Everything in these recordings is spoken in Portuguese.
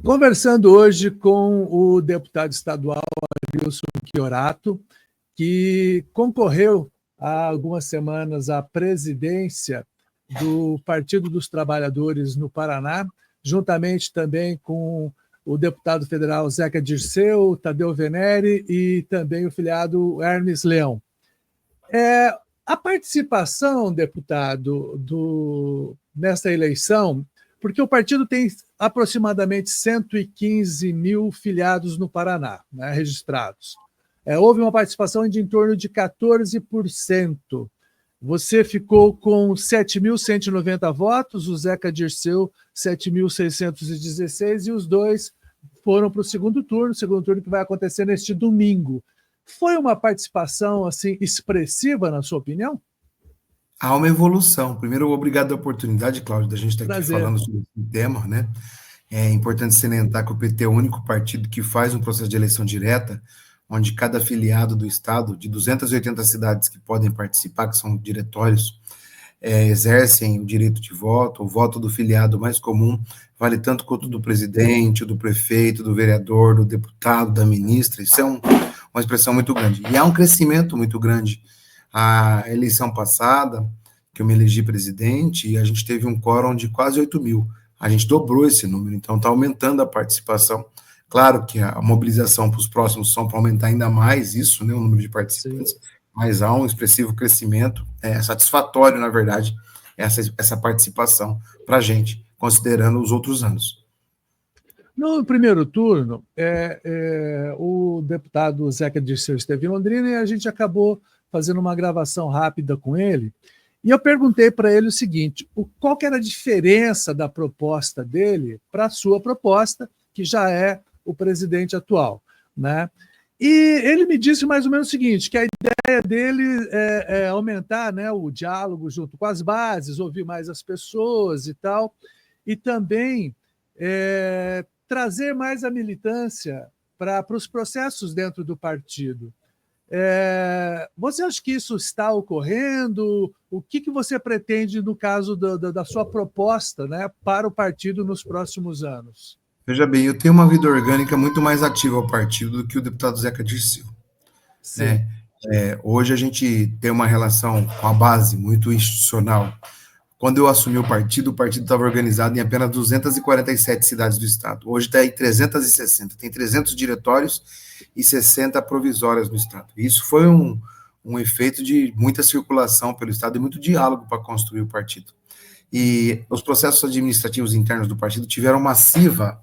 Conversando hoje com o deputado estadual Adilson Chiorato, que concorreu há algumas semanas à presidência do Partido dos Trabalhadores no Paraná, juntamente também com o deputado federal Zeca Dirceu, Tadeu Venere e também o filiado Hermes Leão. A participação, deputado, nesta eleição, porque o partido tem aproximadamente 115 mil filiados no Paraná, né, registrados. Houve uma participação de em torno de 14%. Você ficou com 7.190 votos, o Zeca Dirceu 7.616, e os dois foram para o segundo turno que vai acontecer neste domingo. Foi uma participação assim expressiva, na sua opinião? Há uma evolução. Primeiro, obrigado pela oportunidade, Cláudio, da gente estar aqui Prazer. falando sobre esse tema, né? É importante salientar que o PT é o único partido que faz um processo de eleição direta, onde cada afiliado do Estado, de 280 cidades que podem participar, que são diretórios, exercem o direito de voto. O voto do filiado mais comum vale tanto quanto do presidente, do prefeito, do vereador, do deputado, da ministra. Isso é uma expressão muito grande. E há um crescimento muito grande. A eleição passada, que eu me elegi presidente, e a gente teve um quórum de quase 8 mil. A gente dobrou esse número, então está aumentando a participação. Claro que a mobilização para os próximos são para aumentar ainda mais isso, né, o número de participantes. Sim. Mas há um expressivo crescimento, satisfatório, na verdade, essa participação para a gente, considerando os outros anos. No primeiro turno, o deputado Zeca Dirceu esteve em Londrina e a gente acabou fazendo uma gravação rápida com ele, e eu perguntei para ele o seguinte: qual que era a diferença da proposta dele para a sua proposta, que já é o presidente atual, né? E ele me disse mais ou menos o seguinte, que a ideia dele é aumentar, né, o diálogo junto com as bases, ouvir mais as pessoas e tal, e também trazer mais a militância para os processos dentro do partido. Você acha que isso está ocorrendo? O que você pretende no caso da sua proposta, né, para o partido nos próximos anos? Veja bem, eu tenho uma vida orgânica muito mais ativa ao partido do que o deputado Zeca Dirceu. Né? Hoje a gente tem uma relação com a base muito institucional. Quando eu assumi o partido estava organizado em apenas 247 cidades do estado. Hoje está em 360, tem 300 diretórios e 60 provisórias no estado. Isso foi um efeito de muita circulação pelo estado e muito diálogo para construir o partido. E os processos administrativos internos do partido tiveram massiva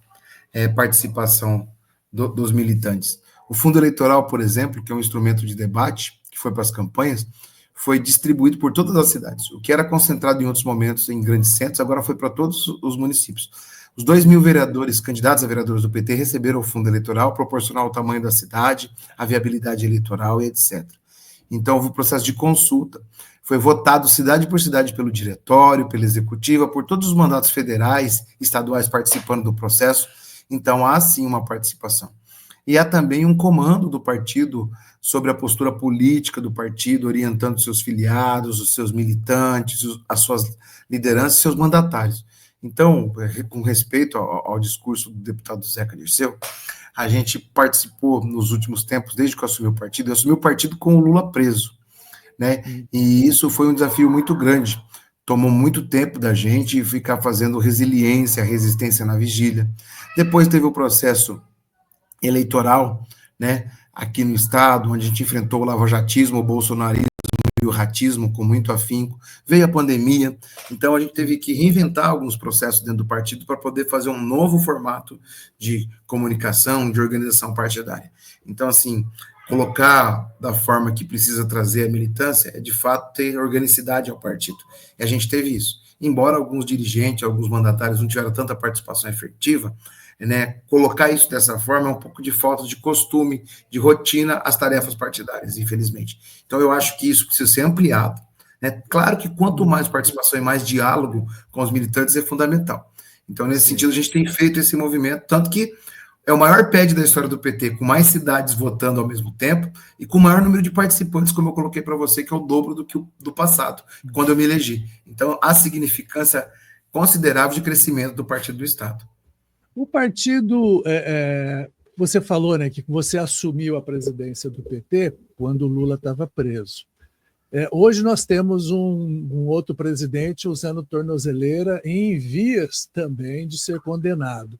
participação dos militantes. O fundo eleitoral, por exemplo, que é um instrumento de debate, que foi para as campanhas, foi distribuído por todas as cidades. O que era concentrado em outros momentos em grandes centros, agora foi para todos os municípios. Os 2 mil vereadores, candidatos a vereadores do PT, receberam o fundo eleitoral proporcional ao tamanho da cidade, à viabilidade eleitoral e etc. Então, houve um processo de consulta. Foi votado cidade por cidade pelo diretório, pela executiva, por todos os mandatos federais, estaduais participando do processo. Então, há sim uma participação. E há também um comando do partido sobre a postura política do partido, orientando seus filiados, os seus militantes, as suas lideranças, seus mandatários. Então, com respeito ao discurso do deputado Zeca Dirceu, a gente participou nos últimos tempos, desde que eu assumi o partido com o Lula preso, né? E isso foi um desafio muito grande. Tomou muito tempo da gente ficar fazendo resiliência, resistência na vigília. Depois teve o processo eleitoral, né, aqui no estado, onde a gente enfrentou o lavajatismo, o bolsonarismo e o ratismo com muito afinco. Veio a pandemia, então a gente teve que reinventar alguns processos dentro do partido para poder fazer um novo formato de comunicação, de organização partidária. Então, assim, colocar da forma que precisa trazer a militância é, de fato, ter organicidade ao partido. E a gente teve isso. Embora alguns dirigentes, alguns mandatários não tiveram tanta participação efetiva, né, colocar isso dessa forma é um pouco de falta de costume, de rotina, as tarefas partidárias, infelizmente. Então, eu acho que isso precisa ser ampliado. Né? Claro que quanto mais participação e mais diálogo com os militantes é fundamental. Então, nesse sentido, a gente tem feito esse movimento, tanto que é o maior PED da história do PT, com mais cidades votando ao mesmo tempo e com o maior número de participantes, como eu coloquei para você, que é o dobro do que do passado, quando eu me elegi. Então, há significância considerável de crescimento do Partido do Estado. O partido, você falou, né, que você assumiu a presidência do PT quando o Lula estava preso. Hoje nós temos um outro presidente usando tornozeleira em vias também de ser condenado.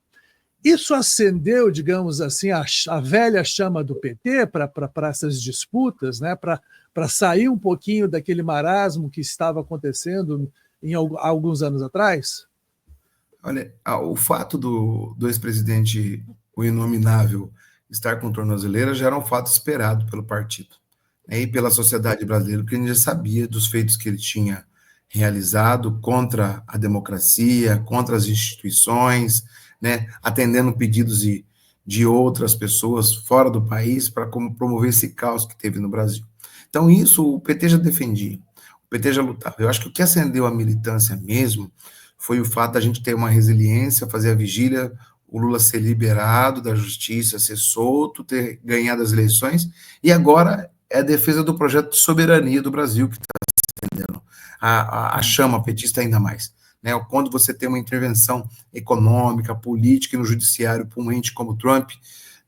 Isso acendeu, digamos assim, a velha chama do PT para essas disputas, né? Para sair um pouquinho daquele marasmo que estava acontecendo alguns anos atrás? Olha, o fato do ex-presidente, o inominável, estar com tornozeleira já era um fato esperado pelo partido, né, e pela sociedade brasileira, porque a gente já sabia dos feitos que ele tinha realizado contra a democracia, contra as instituições, né, atendendo pedidos de outras pessoas fora do país para promover esse caos que teve no Brasil. Então, isso o PT já defendia, o PT já lutava. Eu acho que o que acendeu a militância mesmo foi o fato da gente ter uma resiliência, fazer a vigília, o Lula ser liberado da justiça, ser solto, ter ganhado as eleições, e agora é a defesa do projeto de soberania do Brasil que está acendendo a chama petista ainda mais. Né? Quando você tem uma intervenção econômica, política e no judiciário para um ente como Trump,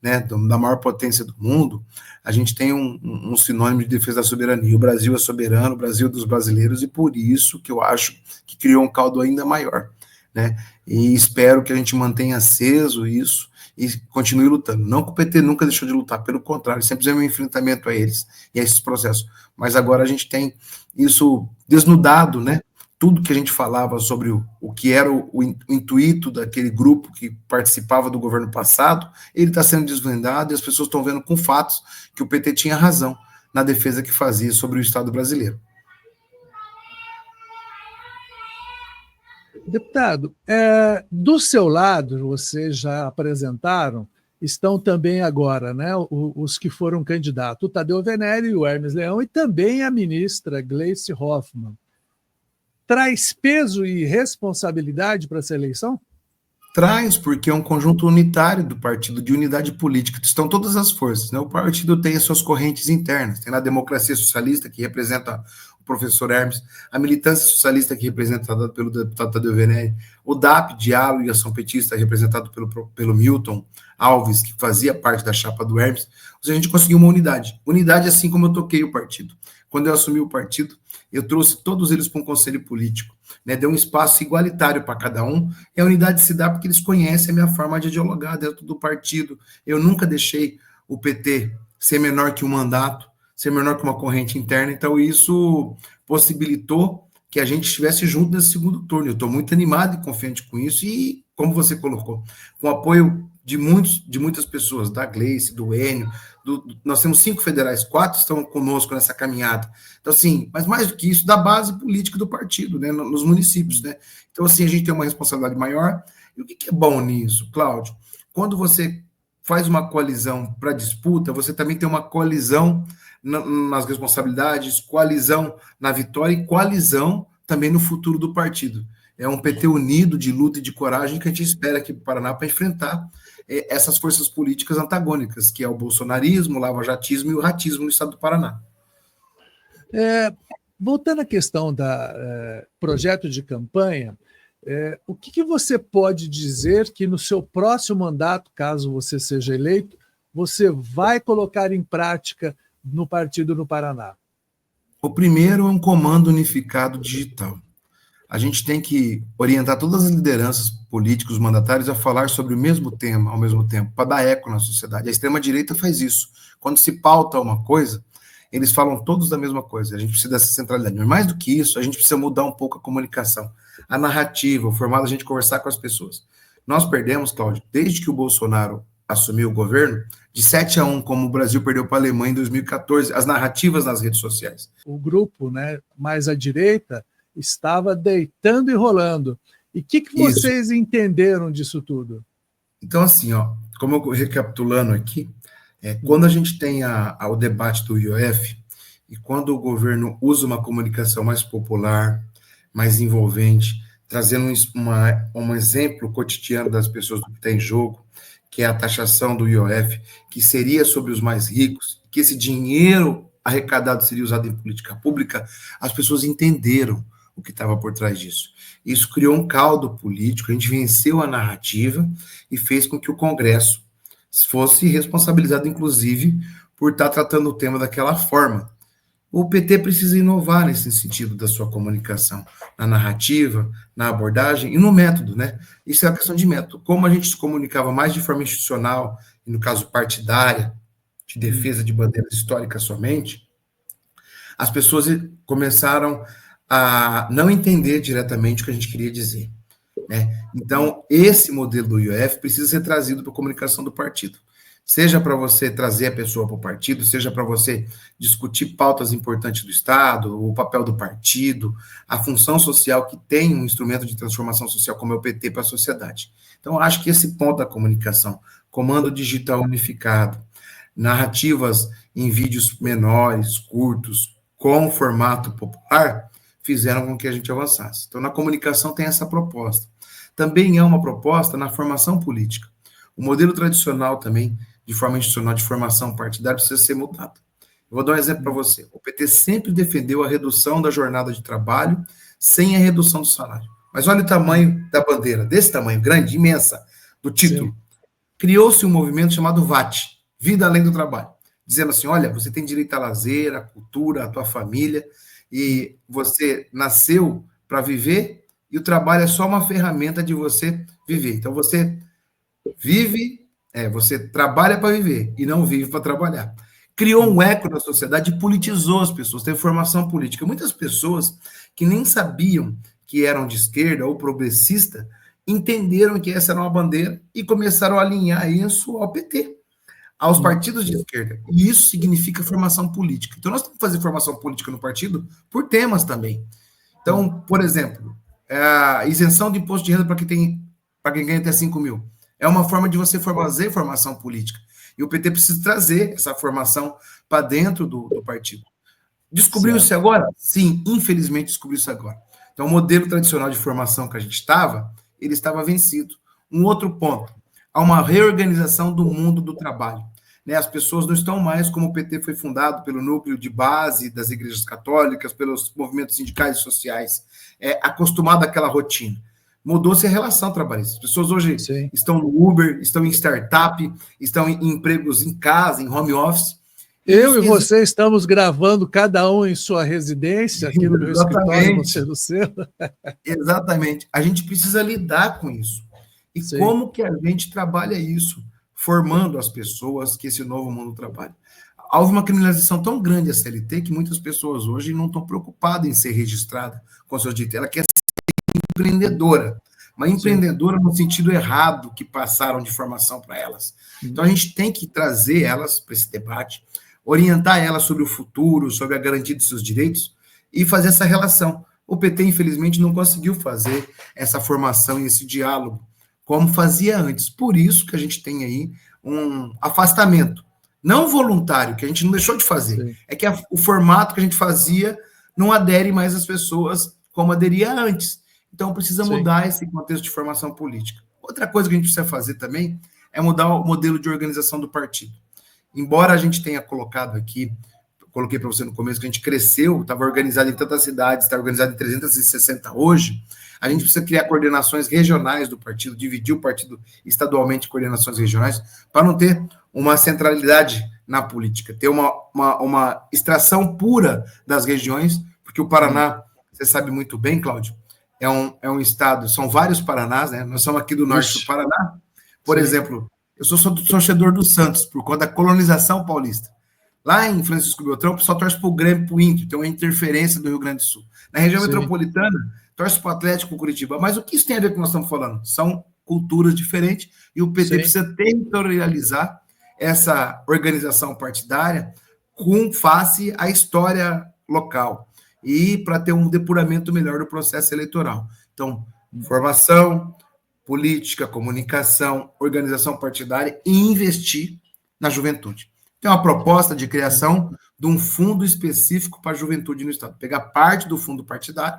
né, da maior potência do mundo, a gente tem um sinônimo de defesa da soberania. O Brasil é soberano, o Brasil é dos brasileiros, e por isso que eu acho que criou um caldo ainda maior. Né? E espero que a gente mantenha aceso isso e continue lutando. Não que o PT nunca deixou de lutar, pelo contrário, sempre fizemos um enfrentamento a eles e a esses processos. Mas agora a gente tem isso desnudado, né? Tudo que a gente falava sobre o que era o intuito daquele grupo que participava do governo passado, ele está sendo desvendado e as pessoas estão vendo com fatos que o PT tinha razão na defesa que fazia sobre o Estado brasileiro. Deputado, do seu lado, vocês já apresentaram, estão também agora, né, os que foram candidatos, o Tadeu Venere e o Hermes Leão, e também a ministra Gleice Hoffmann. Traz peso e responsabilidade para essa eleição? Traz, porque é um conjunto unitário do partido, de unidade política. Estão todas as forças. Né? O partido tem as suas correntes internas. Tem a democracia socialista, que representa o professor Hermes, a militância socialista, que é representada pelo deputado Tadeu Venere, o DAP, Diálogo e Ação Petista, representado pelo Milton Alves, que fazia parte da chapa do Hermes. Ou seja, a gente conseguiu uma unidade. Unidade assim como eu toquei o partido. Quando eu assumi o partido, eu trouxe todos eles para um conselho político, né? Deu um espaço igualitário para cada um, e a unidade se dá porque eles conhecem a minha forma de dialogar dentro do partido. Eu nunca deixei o PT ser menor que um mandato, ser menor que uma corrente interna, então isso possibilitou que a gente estivesse junto nesse segundo turno. Eu estou muito animado e confiante com isso, e, como você colocou, com o apoio de muitas pessoas, da Gleice, do Enio, nós temos 5 federais, 4 estão conosco nessa caminhada. Então, assim, mas mais do que isso, da base política do partido, né, nos municípios, né? Então, assim, a gente tem uma responsabilidade maior. E o que é bom nisso, Cláudio? Quando você faz uma coalizão para disputa, você também tem uma coalizão nas responsabilidades, coalizão na vitória e coalizão também no futuro do partido. É um PT unido, de luta e de coragem, que a gente espera aqui para o Paraná para enfrentar essas forças políticas antagônicas, que é o bolsonarismo, o lavajatismo e o ratismo no estado do Paraná. Voltando à questão do projeto de campanha, o que você pode dizer que no seu próximo mandato, caso você seja eleito, você vai colocar em prática no partido no Paraná? O primeiro é um comando unificado digital. A gente tem que orientar todas as lideranças políticos, mandatários, a falar sobre o mesmo tema ao mesmo tempo, para dar eco na sociedade. A extrema-direita faz isso. Quando se pauta uma coisa, eles falam todos da mesma coisa. A gente precisa dessa centralidade. Mas mais do que isso, a gente precisa mudar um pouco a comunicação, a narrativa, o formato da gente conversar com as pessoas. Nós perdemos, Cláudio, desde que o Bolsonaro assumiu o governo, de 7-1, como o Brasil perdeu para a Alemanha em 2014, as narrativas nas redes sociais. O grupo, né, mais à direita estava deitando e rolando. E o que vocês entenderam disso tudo? Então, assim, como eu recapitulando aqui, quando a gente tem o debate do IOF, e quando o governo usa uma comunicação mais popular, mais envolvente, trazendo um exemplo cotidiano das pessoas do que está em jogo, que é a taxação do IOF, que seria sobre os mais ricos, que esse dinheiro arrecadado seria usado em política pública, as pessoas entenderam o que estava por trás disso. Isso criou um caldo político, a gente venceu a narrativa e fez com que o Congresso fosse responsabilizado, inclusive, por estar tratando o tema daquela forma. O PT precisa inovar nesse sentido da sua comunicação, na narrativa, na abordagem e no método, né? Isso é uma questão de método. Como a gente se comunicava mais de forma institucional, e no caso partidária, de defesa de bandeiras históricas somente, as pessoas começaram a não entender diretamente o que a gente queria dizer, né? Então, esse modelo do IOF precisa ser trazido para a comunicação do partido. Seja para você trazer a pessoa para o partido, seja para você discutir pautas importantes do Estado, o papel do partido, a função social que tem um instrumento de transformação social como é o PT para a sociedade. Então, acho que esse ponto da comunicação, comando digital unificado, narrativas em vídeos menores, curtos, com formato popular, fizeram com que a gente avançasse. Então, na comunicação tem essa proposta. Também é uma proposta na formação política. O modelo tradicional também, de forma institucional, de formação partidária, precisa ser mudado. Eu vou dar um exemplo para você. O PT sempre defendeu a redução da jornada de trabalho sem a redução do salário. Mas olha o tamanho da bandeira, desse tamanho, grande, imensa, do título. Sim. Criou-se um movimento chamado VAT, Vida Além do Trabalho, dizendo assim, olha, você tem direito a lazer, a cultura, a tua família, e você nasceu para viver, e o trabalho é só uma ferramenta de você viver. Então, você vive, você trabalha para viver, e não vive para trabalhar. Criou um eco na sociedade e politizou as pessoas, teve formação política. Muitas pessoas que nem sabiam que eram de esquerda ou progressista, entenderam que essa era uma bandeira e começaram a alinhar isso ao PT, aos partidos de esquerda. E isso significa formação política. Então, nós temos que fazer formação política no partido por temas também. Então, por exemplo, a isenção de imposto de renda para quem ganha até 5 mil. É uma forma de você fazer formação política. E o PT precisa trazer essa formação para dentro do partido. Descobriu isso agora? Sim, infelizmente descobriu isso agora. Então, o modelo tradicional de formação que a gente ele estava vencido. Um outro ponto, há uma reorganização do mundo do trabalho. Né? As pessoas não estão mais como o PT foi fundado pelo núcleo de base das igrejas católicas, pelos movimentos sindicais e sociais, acostumado àquela rotina. Mudou-se a relação trabalhista. As pessoas hoje estão no Uber, estão em startup, estão em empregos em casa, em home office. Eu e você estamos gravando cada um em sua residência, aqui no meu escritório, você no seu. Exatamente. A gente precisa lidar com isso. E como que a gente trabalha isso, formando as pessoas que esse novo mundo trabalha? Houve uma criminalização tão grande da CLT que muitas pessoas hoje não estão preocupadas em ser registrada com seus direitos. Ela quer ser empreendedora, uma empreendedora no sentido errado que passaram de formação para elas. Então, a gente tem que trazer elas para esse debate, orientar elas sobre o futuro, sobre a garantia de seus direitos e fazer essa relação. O PT, infelizmente, não conseguiu fazer essa formação e esse diálogo como fazia antes. Por isso que a gente tem aí um afastamento, não voluntário, que a gente não deixou de fazer. É que o formato que a gente fazia não adere mais às pessoas como aderia antes. Então, precisa mudar esse contexto de formação política. Outra coisa que a gente precisa fazer também é mudar o modelo de organização do partido. Embora a gente tenha colocado aqui, coloquei para você no começo, que a gente cresceu, estava organizado em tantas cidades, está organizado em 360 hoje, a gente precisa criar coordenações regionais do partido, dividir o partido estadualmente em coordenações regionais, para não ter uma centralidade na política, ter uma extração pura das regiões, porque o Paraná, você sabe muito bem, Cláudio, é um estado, são vários Paranás, né? Nós somos aqui do norte do Paraná, por exemplo, eu sou torcedor do Santos, por conta da colonização paulista. Lá em Francisco Beltrão, o pessoal torce para o Grêmio, para o Inter, tem uma interferência do Rio Grande do Sul. Na região metropolitana, torce para o Atlético, Curitiba. Mas o que isso tem a ver com o que nós estamos falando? São culturas diferentes e o PT precisa territorializar essa organização partidária com face à história local e para ter um depuramento melhor do processo eleitoral. Então, formação, política, comunicação, organização partidária e investir na juventude. Tem uma proposta de criação de um fundo específico para a juventude no Estado. Pegar parte do fundo partidário,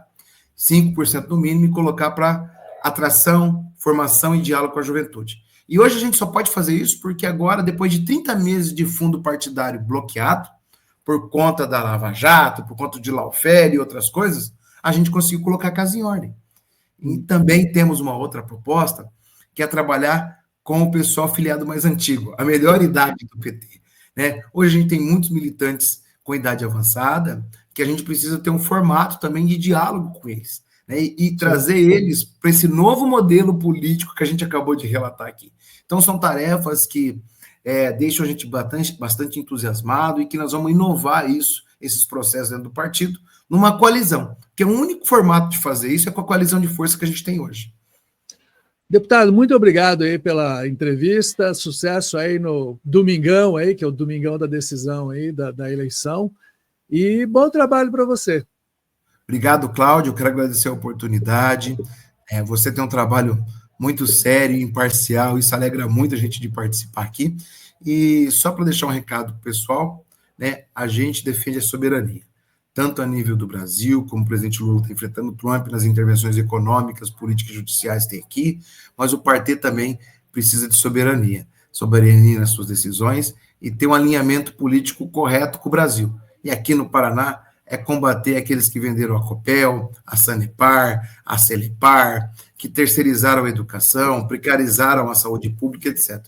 5% no mínimo, e colocar para atração, formação e diálogo com a juventude. E hoje a gente só pode fazer isso porque agora, depois de 30 meses de fundo partidário bloqueado, por conta da Lava Jato, por conta de lawfare e outras coisas, a gente conseguiu colocar a casa em ordem. E também temos uma outra proposta, que é trabalhar com o pessoal filiado mais antigo, a melhor idade do PT. Né? Hoje a gente tem muitos militantes com idade avançada, que a gente precisa ter um formato também de diálogo com eles, né? E trazer eles para esse novo modelo político que a gente acabou de relatar aqui. Então, são tarefas que deixam a gente bastante entusiasmado e que nós vamos inovar esses processos dentro do partido, numa coalizão, que é o único formato de fazer isso é com a coalizão de força que a gente tem hoje. Deputado, muito obrigado aí pela entrevista, sucesso aí no domingão aí, que é o domingão da decisão aí da eleição, e bom trabalho para você. Obrigado, Cláudio, eu quero agradecer a oportunidade, você tem um trabalho muito sério, imparcial, isso alegra muito a gente de participar aqui, e só para deixar um recado pro pessoal, né, a gente defende a soberania, tanto a nível do Brasil, como o presidente Lula está enfrentando o Trump nas intervenções econômicas, políticas e judiciais tem aqui, mas o partido também precisa de soberania nas suas decisões e ter um alinhamento político correto com o Brasil. E aqui no Paraná é combater aqueles que venderam a Copel, a Sanepar, a Celepar, que terceirizaram a educação, precarizaram a saúde pública, etc.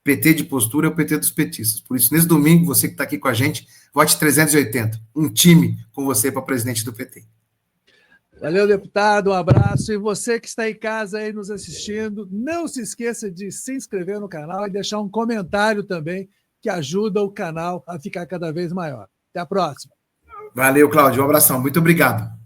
PT de postura é o PT dos petistas. Por isso, nesse domingo, você que está aqui com a gente, vote 380. Um time com você para presidente do PT. Valeu, deputado. Um abraço. E você que está em casa aí nos assistindo, não se esqueça de se inscrever no canal e deixar um comentário também, que ajuda o canal a ficar cada vez maior. Até a próxima. Valeu, Cláudio. Um abração. Muito obrigado.